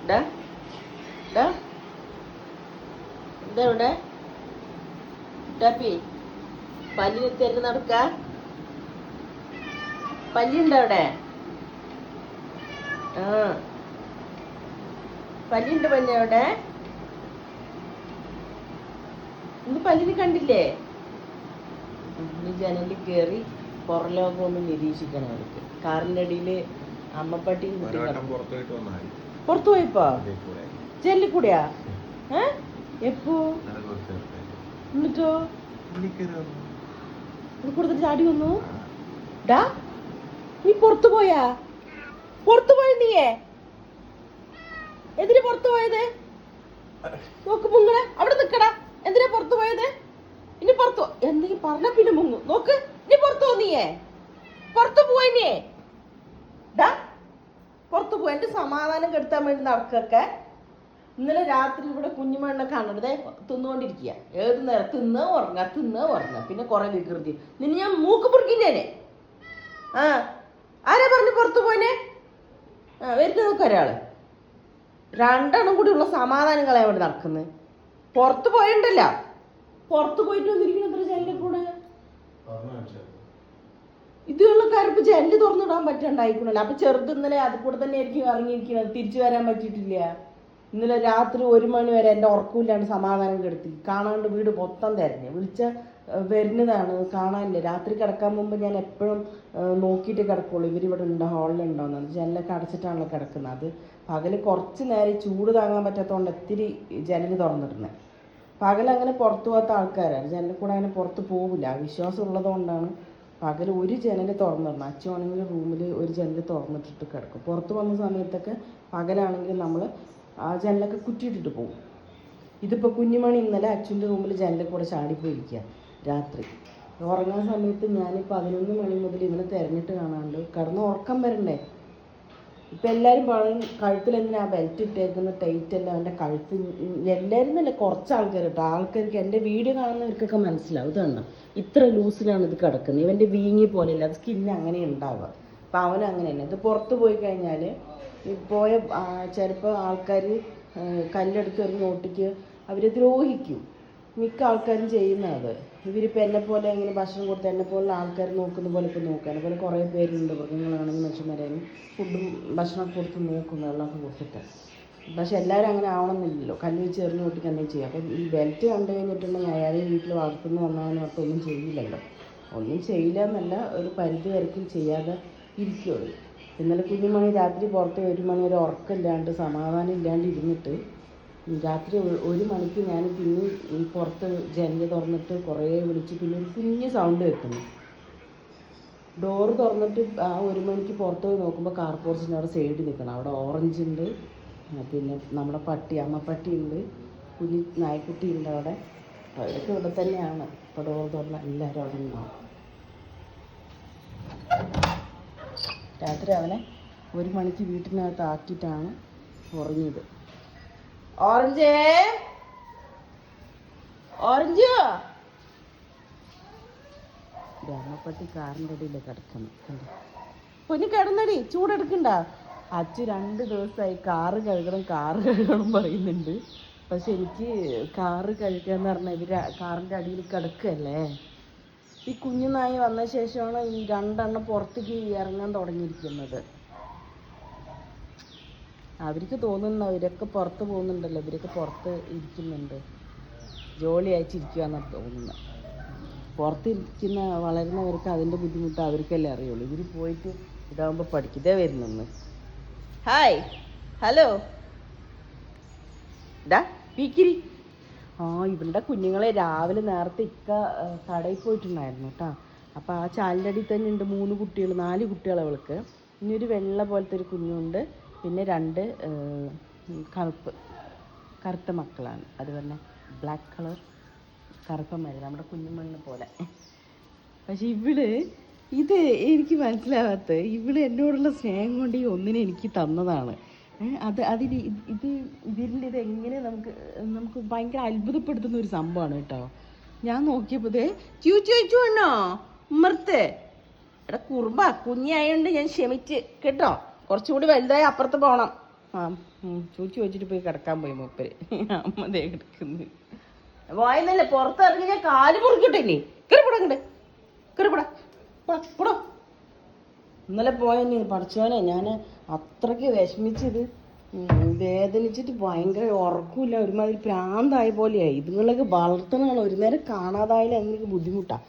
ഡാ ഡാ എന്താ ഇവിടെ ടാപ്പി പല്ലിന് തെറ്റ് നടക്ക പല്ലിണ്ടോ അവിടെ? ആ പല്ലിണ്ട് പല്ലി അവിടെ. ഇന്ന് പല്ലിന് കണ്ടില്ലേ? ഇനി ജനലിൽ കയറി പുറലോകം ഒന്ന് നിരീക്ഷിക്കണം അവർക്ക്. കാറിന്റെ അടിയില് അമ്മപ്പട്ടിയും പുറത്തു പോയിപ്പോ ജനലിൽ കൂടെയാ? എപ്പോ? എന്നിട്ടോ കൊടുത്തിട്ട് ചാടി വന്നു. ഡാ നീ പുറത്തു പോയാ? പുറത്തു പോയ നീയേ? എന്തിനാ പുറത്തു പോയത്? നോക്ക് മുങ്ങണേ, അവിടെ നിക്കടാ. എന്തിനാ പുറത്തു പോയത്? ഇനി പുറത്തു എന്തെങ്കിലും പറഞ്ഞ പിന്നെ മുങ്ങും. നോക്ക് ഇനി പുറത്തു പോ. നീയേ പുറത്തു പോയി നീ. ഡാ പുറത്തു പോ. എന്റെ സമാധാനം കെടുത്താൻ വേണ്ടി നടക്കൊക്കെ. ഇന്നലെ രാത്രി ഇവിടെ കുഞ്ഞുമണ്ണെ കാണരുതേ തിന്നുകൊണ്ടിരിക്കുക. ഏത് നേരം തിന്ന് ഉറങ്ങ പിന്നെ കുറെ വികൃതി. നിന്നെ ഞാൻ മൂക്ക് പൊറുക്കില്ലേ? ആ ആരാ പറഞ്ഞു പുറത്തു പോയിനെ? വരുന്ന നോക്ക ഒരാള്. രണ്ടെണ്ണം കൂടി ഉള്ള സമാധാനങ്ങളെ അവിടെ നടക്കുന്നത്. പുറത്തു പോയണ്ടല്ല, പുറത്തു പോയിട്ട് വന്നിരിക്കുന്ന ജനലിൽ കൂടെ ഇതുള്ള കറുപ്പ് ജനല് തുറന്നിടാൻ പറ്റണ്ടായിക്കണല്ലോ. അപ്പൊ ചെറുത് ഇന്നലെ അത് കൂടെ തന്നെ ആയിരിക്കും ഇറങ്ങിയിരിക്കുന്നത്. തിരിച്ചു വരാൻ പറ്റിയിട്ടില്ല. ഇന്നലെ രാത്രി 1 മണി വരെ എൻ്റെ ഉറക്കമില്ലാണ്ട് സമാധാനം കെടുത്തി. കാണാണ്ട് വീട് മൊത്തം തിരഞ്ഞു വിളിച്ച വരുന്നതാണ്, കാണാനില്ല. രാത്രി കിടക്കാൻ മുമ്പ് ഞാൻ എപ്പോഴും നോക്കിയിട്ട് കിടക്കുള്ളൂ ഇവരിവിടെ ഉണ്ടോ, ഹാളിലുണ്ടോയെന്ന്. ജനലൊക്കെ അടച്ചിട്ടാണല്ലോ കിടക്കുന്നത്. അത് പകല് കുറച്ച് നേരം ചൂട് താങ്ങാൻ പറ്റാത്തതുകൊണ്ട് ഒത്തിരി ജനൽ തുറന്നിടുന്നത്. പകലങ്ങനെ പുറത്തു പോകാത്ത ആൾക്കാരാണ്. ജനലിൽ കൂടെ അങ്ങനെ പുറത്ത് പോകില്ല. വിശ്വാസം ഉള്ളത് കൊണ്ടാണ് പകൽ ഒരു ജനൽ തുറന്നിടണം. അച്ഛനാണെങ്കിൽ റൂമിൽ ഒരു ജനൽ തുറന്നിട്ടിട്ട് കിടക്കും. പുറത്ത് വന്ന സമയത്തൊക്കെ പകലാണെങ്കിൽ നമ്മൾ ആ ജനലൊക്കെ കുറ്റിയിട്ടിട്ട് പോകും. ഇതിപ്പോൾ കുഞ്ഞുമണി ഇന്നലെ അച്ഛൻ്റെ റൂമിൽ ജനലിൽ കൂടെ ചാടിപ്പോയിരിക്കുക രാത്രി. ഉറങ്ങാൻ സമയത്ത് ഞാൻ 11 മണി മുതൽ ഇവനെ തിരഞ്ഞിട്ട് കാണാണ്ട് കിടന്ന് ഉറക്കം വരണ്ടേ. ഇപ്പം എല്ലാവരും പറയും കഴുത്തിൽ എന്തിനാ ബെൽറ്റ് ഇട്ടേക്കുന്ന, ടൈറ്റ് അല്ല അവൻ്റെ കഴുത്ത്. എല്ലാവരും തന്നെ കുറച്ച് ആൾക്കാർ കേട്ടോ. ആൾക്കാർക്ക് എൻ്റെ വീഡിയോ കാണുന്നവർക്കൊക്കെ മനസ്സിലാവും. ഇതാണ് ഇത്ര ലൂസിലാണ് ഇത് കിടക്കുന്നത്. ഇവൻ്റെ വീങ്ങി പോലെയല്ല, അത് സ്കിന്ന് അങ്ങനെ ഉണ്ടാവുക. അപ്പം അവനങ്ങനെ തന്നെ. ഇത് പുറത്ത് പോയി കഴിഞ്ഞാൽ പോയ ചിലപ്പോൾ ആൾക്കാർ കല്ലെടുത്ത് എറിഞ്ഞ് ഓട്ടിക്ക് അവരെ ദ്രോഹിക്കും. മിക്ക ആൾക്കാരും ചെയ്യുന്നത്. ഇവരിപ്പോൾ എന്നെപ്പോലെ ഇങ്ങനെ ഭക്ഷണം കൊടുത്ത് എന്നെപ്പോലുള്ള ആൾക്കാർ നോക്കുന്ന പോലെ ഇപ്പോൾ നോക്കുക. അതുപോലെ കുറേ പേരുണ്ട്, മൃഗങ്ങളാണെങ്കിൽ മനുഷ്യന്മാരായാലും ഫുഡും ഭക്ഷണമൊക്കെ കൊടുത്ത് നോക്കുന്നു, വെള്ളമൊക്കെ കൊടുത്തിട്ട്. പക്ഷെ എല്ലാവരും അങ്ങനെ ആവണമെന്നില്ലല്ലോ. കല്ല് വെച്ച് എറിഞ്ഞ് ഓട്ടിക്ക് എന്തെങ്കിലും ചെയ്യുക. അപ്പം ഈ ബെൽറ്റ് കണ്ടു കഴിഞ്ഞിട്ടുണ്ടെങ്കിൽ അയാളെ വീട്ടിൽ വളർത്തുന്ന വന്നവന് അർത്ഥം ഒന്നും ചെയ്യില്ലല്ലോ. ഒന്നും ചെയ്യില്ല എന്നല്ല, ഒരു പരിധി വരയ്ക്കും ചെയ്യാതെ ഇരിക്കുള്ളൂ. ഇന്നലെ കുഞ്ഞുമണി രാത്രി പുറത്ത് 1 മണി വരെ ഉറക്കമില്ലാണ്ട് സമാധാനം ഇല്ലാണ്ട് ഇരുന്നിട്ട് രാത്രി 1 മണിക്ക് ഞാൻ പിന്നെ പുറത്ത് ജനൽ തുറന്നിട്ട് കുറേ വിളിച്ച് പിന്നെ ഒരു കുഞ്ഞ് സൗണ്ട് വെക്കുന്നു. ഡോറ് തുറന്നിട്ട് ആ 1 മണിക്ക് പുറത്ത് പോയി നോക്കുമ്പോൾ കാർ പോർച്ചിൻ്റെ അവിടെ സൈഡിൽ നിൽക്കണം. അവിടെ ഓറഞ്ച് ഉണ്ട്, പിന്നെ നമ്മുടെ അമ്മപ്പട്ടി ഉണ്ട്, കുഞ്ഞ് നായ്ക്കുട്ടി ഉണ്ട് അവിടെ. അവരൊക്കെ ഇവിടെ തന്നെയാണ്. ഇപ്പോൾ ഡോറ് തുറന്ന എല്ലാവരും അവിടെ ഉണ്ടാവും. രാത്രി അവനെ 1 മണിക്ക് വീട്ടിനകത്ത് ആക്കിയിട്ടാണ് ഉറങ്ങിയത്. ഓറഞ്ച് ഓറഞ്ച് അമ്മപ്പട്ടി കാറിൻ്റെ അടിയിൽ കിടക്കണം. പൊന്നു കിടന്നടി, ചൂടെടുക്കണ്ട. അച്ഛൻ 2 ദിവസമായി കാറ് കഴുകണം പറയുന്നുണ്ട്. പക്ഷെ എനിക്ക് കാറ് കഴുകുക എന്ന് പറഞ്ഞാൽ ഇവർ കാറിൻ്റെ അടിയിൽ കിടക്കുകയല്ലേ. ഈ കുഞ്ഞുനായി വന്ന ശേഷമാണ് ഈ 2 എണ്ണം പുറത്തേക്ക് ഇറങ്ങാൻ തുടങ്ങിയിരിക്കുന്നത്. അവർക്ക് തോന്നുന്നു അവരൊക്കെ പുറത്ത് പോകുന്നുണ്ടല്ലോ, ഇവരൊക്കെ പുറത്ത് ഇരിക്കുന്നുണ്ട്, ജോലി അയച്ചിരിക്കുക എന്നാണ് തോന്നുന്നത്. പുറത്തിരിക്കുന്ന വളരുന്നവർക്ക് അതിൻ്റെ ബുദ്ധിമുട്ട് അവർക്കല്ലേ അറിയുള്ളൂ. ഇവർ പോയിട്ട് ഇതാകുമ്പോൾ പഠിക്കതേ വരുന്നെന്ന്. ഹായ് ഹലോ ഡാ പീക്കിരി. ഇവരുടെ കുഞ്ഞുങ്ങളെ രാവിലെ നേരത്തെ കടയിൽ പോയിട്ടുണ്ടായിരുന്നു കേട്ടോ. അപ്പോൾ ആ ചാലിൻ്റെ അടിയിൽ തന്നെ ഉണ്ട് 3 കുട്ടികൾ, 4 കുട്ടികൾ അവൾക്ക്. ഇനി ഒരു വെള്ള പോലത്തെ ഒരു കുഞ്ഞുണ്ട്, പിന്നെ 2 കറുത്ത മക്കളാണ്. അത് പറഞ്ഞാൽ ബ്ലാക്ക് കളർ കറുപ്പന്മാർ, നമ്മുടെ കുഞ്ഞുമണ്ണ് പോലെ. പക്ഷെ ഇത് എനിക്ക് മനസ്സിലാവാത്ത, എന്നോടുള്ള സ്നേഹം കൊണ്ട് ഈ ഒന്നിനെ എനിക്ക് തന്നതാണ്. അതിന് ഇതിൻ്റെ ഇതെങ്ങനെ നമുക്ക് ഭയങ്കര അത്ഭുതപ്പെടുത്തുന്ന ഒരു സംഭവമാണ് കേട്ടോ. ഞാൻ നോക്കിയപ്പോൾ ചൂ എണ്ണോ ഉമ്മർത്ത് എടാ കുറുമ്പ കുഞ്ഞായോണ്ട് ഞാൻ ക്ഷമിച്ച് കേട്ടോ. കുറച്ചും കൂടി വലുതായി അപ്പുറത്ത് പോകണം. ആ ചൂച്ചി വെച്ചിട്ട് പോയി കിടക്കാൻ പോയി മൂപ്പര്. അമ്മ ദേ കിടക്കുന്നു. വായന്നല്ലേ പുറത്തിറങ്ങി ഞാൻ കാല് മുറിക്കട്ടെ ഇനി. കയറിപ്പടങ്ങണ്ട് കയറിപ്പടോ. ഇന്നലെ പോയെന്ന് പഠിച്ചോനെ ഞാൻ അത്രയ്ക്ക് വിഷമിച്ചത്, വേദനിച്ചിട്ട് ഭയങ്കര ഉറക്കമില്ല, ഒരുമാതിരി പ്രാന്തായ പോലെയായി. ഇതുങ്ങളൊക്കെ വളർത്തണതാണ്. ഒരു നേരം കാണാതായാലും എനിക്ക് ബുദ്ധിമുട്ടാണ്.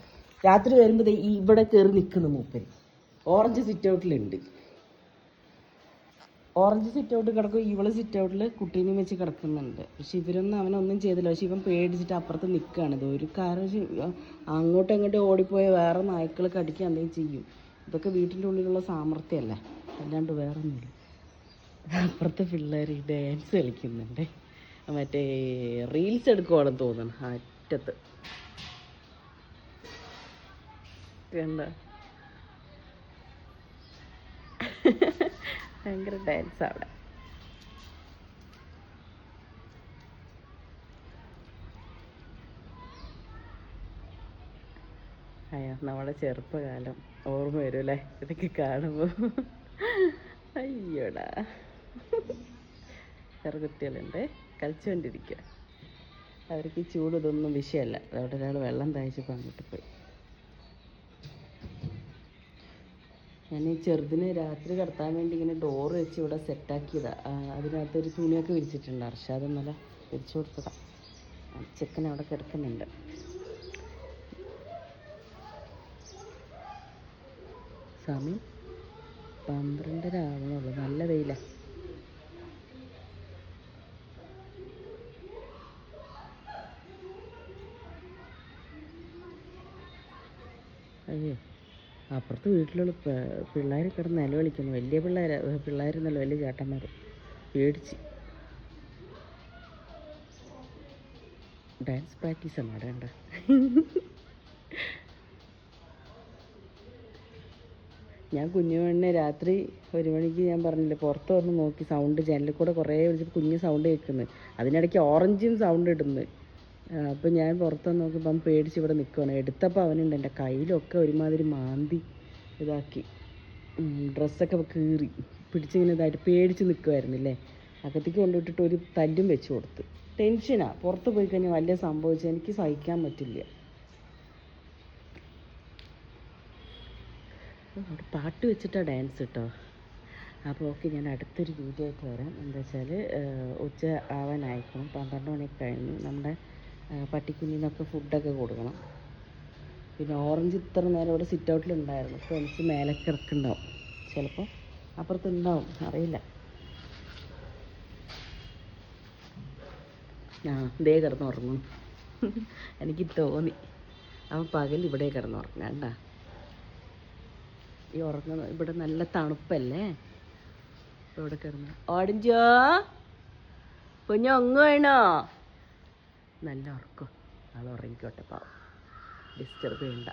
രാത്രി വരുമ്പോൾ ഇവിടെ കയറി നിൽക്കുന്നു മൂപ്പര്. ഓറഞ്ച് സിറ്റ് ഔട്ടിലുണ്ട്. ഓറഞ്ച് സിറ്റ് ഔട്ട് കിടക്കും, ഇവള് സിറ്റ് ഔട്ടിൽ കുട്ടീനെയും വെച്ച് കിടക്കുന്നുണ്ട്. പക്ഷെ ഇവരൊന്നും അവനൊന്നും ചെയ്തില്ല. പക്ഷെ ഇവൻ പേടിച്ചിട്ട് അപ്പുറത്ത് നിൽക്കുകയാണ്. ഇത് ഒരു കാരണം അങ്ങോട്ടും ഇങ്ങോട്ടും ഓടിപ്പോയ വേറെ നായ്ക്കൾ കടിക്കുക എന്തെങ്കിലും ചെയ്യും. ഇതൊക്കെ വീട്ടിൻ്റെ ഉള്ളിലുള്ള സാമർത്ഥ്യമല്ലേ, അല്ലാണ്ട് വേറെ ഒന്നുമില്ല. അപ്പുറത്തെ പിള്ളേർ ഡാൻസ് കളിക്കുന്നുണ്ട്. മറ്റേ റീൽസ് എടുക്കുവാണെന്ന് തോന്നണം. അറ്റത്ത് കണ്ട ഭയങ്കര ഡാൻസ് അവിടെ. അയ്യോ, നമ്മുടെ ചെറുപ്പകാലം ഓർമ്മ വരും അല്ലേ ഇതൊക്കെ കാണുമ്പോൾ. അയ്യോടാ, ചെറുകുട്ടികളുണ്ട് കളിച്ചുകൊണ്ടിരിക്കുക. അവർക്ക് ഈ ചൂട് ഇതൊന്നും വിഷയമല്ല. അവിടെ ഒരാൾ വെള്ളം തയ്ച്ചപ്പോൾ അങ്ങോട്ട് പോയി. ഞാൻ ഈ ചെറുതിന് രാത്രി കിടത്താൻ വേണ്ടി ഇങ്ങനെ ഡോറ് വെച്ച് ഇവിടെ സെറ്റാക്കിയതാണ്. അതിനകത്തൊരു തുണിയൊക്കെ വിരിച്ചിട്ടുണ്ട്. അർഷാദ് ഇന്നലെ വിരിച്ചു കൊടുത്തതാണ്. ചെക്കൻ അവിടെ കിടക്കുന്നുണ്ട്. സമയം 12:30 ആവണുള്ളൂ. നല്ല വെയില. അയ്യോ, അപ്പുറത്ത് വീട്ടിലുള്ള പിള്ളേർ കിടന്ന് നിലവിളിക്കുന്നു. വലിയ പിള്ളേരെന്നല്ല, വലിയ ചേട്ടന്മാർ. പേടിച്ച് ഡാൻസ് പ്രാക്ടീസാണ് അവിടെ. ഉണ്ട് ഞാൻ കുഞ്ഞുമണിനെ രാത്രി 1 മണിക്ക് ഞാൻ പറഞ്ഞില്ലേ പുറത്ത് വന്ന് നോക്കി, സൗണ്ട് ജനലിൽ കൂടെ കുറേ വിളിച്ചിട്ട് കുഞ്ഞ് സൗണ്ട് കേൾക്കുന്നത്. അതിനിടയ്ക്ക് ഓറഞ്ചും സൗണ്ട് ഇടുന്നത്. അപ്പം ഞാൻ പുറത്ത് നോക്കിയപ്പോൾ അവൻ പേടിച്ച് ഇവിടെ നിൽക്കുകയാണ്. എടുത്തപ്പോൾ അവനുണ്ട് എൻ്റെ കയ്യിലൊക്കെ ഒരുമാതിരി മാന്തി ഇതാക്കി, ഡ്രസ്സൊക്കെ കീറി പിടിച്ചിങ്ങനെ ഇതായിട്ട് പേടിച്ച് നിൽക്കുമായിരുന്നില്ലേ. അകത്തേക്ക് കൊണ്ടുവിട്ടിട്ട് ഒരു തല്ലും വെച്ച് കൊടുത്ത്. ടെൻഷനാണ്. പുറത്ത് പോയി കഴിഞ്ഞാൽ വലിയ സംഭവിച്ചാൽ എനിക്ക് സഹിക്കാൻ പറ്റില്ല. അവിടെ പാട്ട് വെച്ചിട്ടാണ് ഡാൻസ് കേട്ടോ. അപ്പോൾ ഓക്കെ, ഞാൻ അടുത്തൊരു വീഡിയോ ആയിട്ട് വരാം. എന്താ വെച്ചാൽ ഉച്ച ആവാനായിരിക്കണം, 12 മണിയൊക്കെ കഴിഞ്ഞു. നമ്മുടെ പട്ടിക്കുഞ്ഞിനൊക്കെ ഫുഡൊക്കെ കൊടുക്കണം. പിന്നെ ഓറഞ്ച് ഇത്ര നേരം ഇവിടെ സിറ്റ് ഔട്ടിലുണ്ടായിരുന്നു. അപ്പോൾ എനിക്ക് മേലെ കിടക്കുന്നുണ്ടാവും, ചിലപ്പോൾ അപ്പുറത്തുണ്ടാവും, അറിയില്ല. ദേ കിടന്നുറങ്ങും. എനിക്ക് തോന്നി അവൻ പകൽ ഇവിടെ കിടന്നുറങ്ങാം. കണ്ടാ ഈ ഉറങ്ങുന്നത് ഇവിടെ നല്ല തണുപ്പല്ലേ. ഇപ്പോൾ ഇവിടെ കിടന്നു. ഓടിഞ്ചോ കുഞ്ഞൊങ്ങ് വേണോ? നല്ല ഉറക്കം. ആൾ ഉറങ്ങിക്കോട്ടെ, പാവം, ഡിസ്റ്റർബ് ചെയ്യണ്ട.